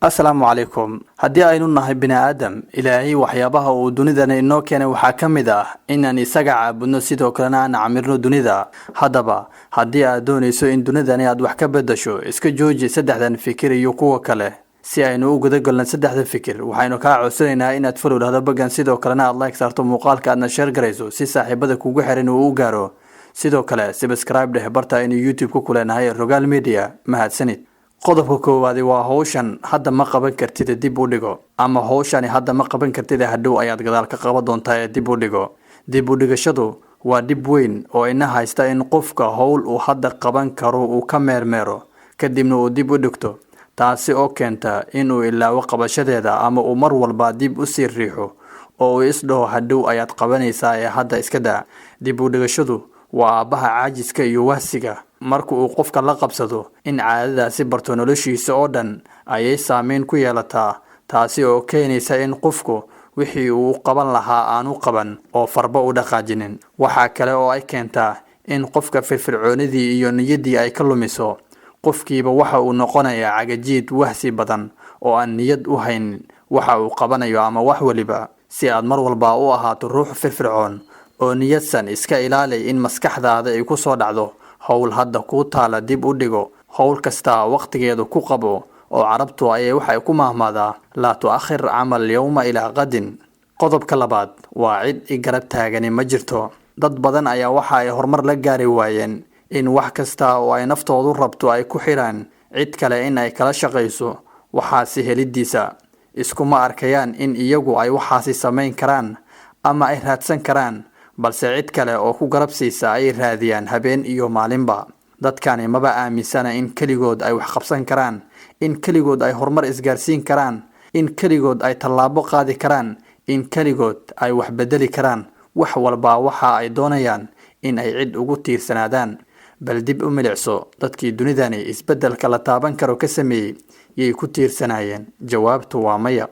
Assalaamu calaykum. Haddii aynu nahay bini aadam, Ilaahay waxyaabaha uu dunidana inoo keenay waxaa ka mid ah inaan isaga caabudno sidoo kalena aan camirno dunida. Haddaba, haddii aad doonayso in dunidani aad wax ka beddesho, iska jooji saddexdan fikir iyo kuwa kale. Si aynu u guda galno saddexda fikir, waxaynu kaa codsanaynaa inaad follow dhahdo baggan sidoo kalena aad like saarto muuqaalka aadna share garayso si saaxiibada kugu xiran uu u gaaro. Sidoo kale, subscribe dheh barta inuu YouTube ku kuleenahay Rogal Media. Mahadsanid. qodobka koowaad waa hawshan hadda ma qaban kartid dib u dhigo ama hawshani hadda ma qaban kartid hadhow ayaad gadaal ka qaban doontaa dib u dhigo. Dib u dhigashadu waa dib weyn oo ina haysta in qofka hawl uu hadda qaban karo uu ka meermeero kadibna uu dib u dhigto, taasi oo keenta inuu ilaawo qabashadeeda ama uu mar walba dib u sii riixo oo uu isdhaho hadhow ayaad qabanaysaa ee hadda iska daa. Dib u dhigashadu waa aabaha caajiska iyo wahsiga. marka uu qofka la qabsado in caadadaasi barto noloshiisa oo dhan ayay saameyn ku yeelataa, taasi oo keenaysa in qofku wixii uu qaban lahaa aanu qaban oo farba u dhaqaajinin. Waxa kale oo ay keentaa in qofka firfircoonidii iyo niyaddii ay ka lumiso. Qofkiiba waxa uu noqonayaa cagajiid wahsi badan oo aan niyad u haynin waxa uu qabanayo ama wax waliba. Si aad mar walba u ahaato ruux firfircoon oo niyadsan, iska ilaali in maskaxdaada ay ku soo dhacdo hawl hadda ku taala dib u dhigo. hawl kasta waqtigeedu ku qabo oo carabtu ayay waxay ku mahmaadaa la tu'akhir camal yawma ila qadin. qodobka labaad waa cid i garab taagani ma jirto. dad badan ayaa waxa ay horumar la gaari waayeen in wax kasta oo ay naftoodu rabto ay ku xiraan cid kale in ay kala shaqayso waxaasi helidiisa. iskuma arkayaan in iyagu ay waxaasi samayn karaan ama ay raadsan karaan, balse cid kale oo ku garab siisa ay raadiyaan habeen iyo maalinba. dadkani maba aaminsana in kaligood ay wax qabsan karaan, in kaligood ay horumar isgaarsiin karaan, in kaligood ay tallaabo qaadi karaan, in kaligood ay wax bedeli karaan. wax walba waxa ay doonayaan in ay cid ugu tiirsanaadaan. bal dib u milicso dadkii dunidani isbeddelka la taaban karo ka sameeyay yay ku tiirsanayeen. jawaabtu waa maya.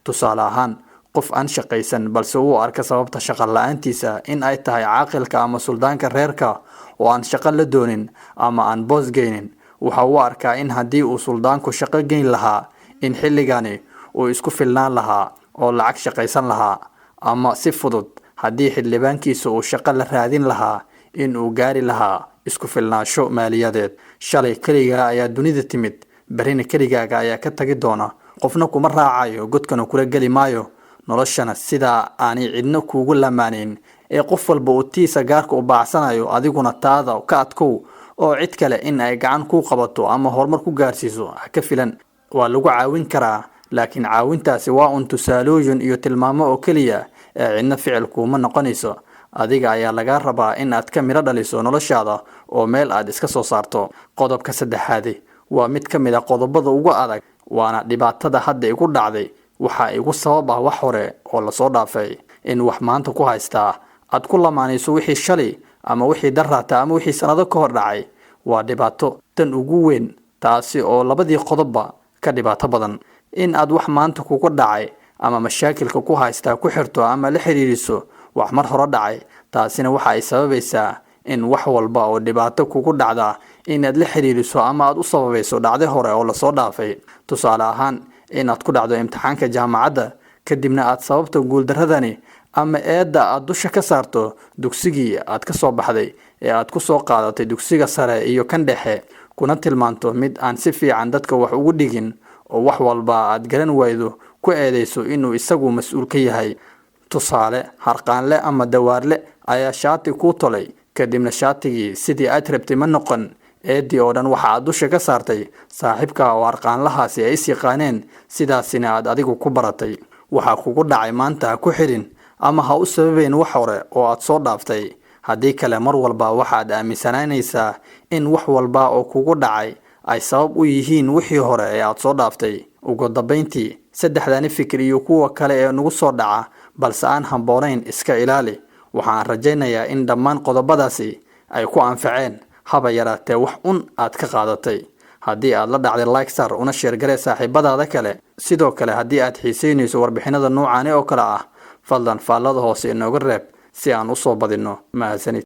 tusaale ahaan, qof aan shaqaysan balse uu arka sababta shaqo la'aantiisa in ay tahay caaqilka ama suldaanka reerka oo aan shaqo la doonin ama aan boos geynin, waxa uu arkaa in haddii uu suldaanku shaqo geyn lahaa in xilligani uu isku filnaan lahaa oo lacag shaqaysan lahaa, ama si fudud haddii xildhibaankiisa uu shaqo la raadin lahaa in uu gaari lahaa isku filnaansho maaliyadeed. shalay kaligaa ayaa dunida timid, berrina kaligaaga ayaa ka tagi doona. qofna kuma raacayo, godkana kula geli maayo. noloshana sidaa aanay cidna kuugu lamaanin ee qof walba uu tiisa gaarka u baacsanayo, adiguna taada ka adkow oo cid kale in ay gacan ku qabato ama horumar ku gaarsiiso ha ka filan. waa lagu caawin karaa, laakiin caawintaasi waa un tusaalooyin iyo tilmaamo oo keliya ee cidna ficil kuuma noqonayso. adiga ayaa laga rabaa in aad ka miro dhaliso noloshaada oo meel aad iska soo saarto. qodobka saddexaad waa mid ka mid ah qodobada ugu adag, waana dhibaatada hadda igu dhacday. waxa igu sabab ah wax hore oo la soo dhaafay. in wax maanta ku haystaa aad ku lamaanayso wixii shalay ama wixii daraata ama wixii sanado ka hor dhacay waa dhibaato tan ugu weyn, taasi oo labadii qodobba ka dhibaato badan. in aad wax maanta kugu dhacay ama mashaakilka ku haystaa ku xirto ama la xiriiriso wax mar hore dhacay, taasina waxa ay sababaysaa in wax walba oo dhibaato kugu dhacda inaad la xiriiriso ama aad u sababayso dhacdo hore oo la soo dhaafay. tusaale ahaan, inaad ku dhacdo imtixaanka jaamacadda kadibna aad sababta guuldaradani ama eedda aad dusha ka saarto dugsigii aad ka soo baxday ee aad ku soo qaadatay dugsiga sare iyo kan dhexe, kuna tilmaanto mid aan si fiican dadka wax ugu dhigin oo wax walba aad garan waydo ku eedayso inuu isagu mas'uul ka yahay. tusaale, harqaanle ama dawaarle ayaa shaati ku tolay, kadibna shaatigii sidii aad rabtay ma noqon. eedii oo dhan waxa aad dusha ka saartay saaxiibka oo harqaanlahaasi ay is yaqaaneen, sidaasina aad adigu ku baratay. waxa kugu dhacay maanta ha ku xirin ama ha u sababeyn wax hore oo aad soo dhaaftay. haddii kale mar walba waxaad aaminsanaanaysaa in wax walba oo kugu dhacay ay sabab u yihiin wixii hore ee aad soo dhaaftay. ugu dambeyntii, saddexdani fikir iyo kuwa kale ee nagu soo dhaca balse aan habboonayn iska ilaali. waxaan rajaynayaa in dhammaan qodobadaasi ay ku anfaceen, haba yaraatee wax aad ka qaadatay. haddii aad la dhacday like sar una share garee saaxiibadaada kale. sidoo kale haddii aad xiisaynayso warbixinada noocan oo kale ah, fadlan faallada hoose inooga reeb si aan u soo badino. mahadsanid.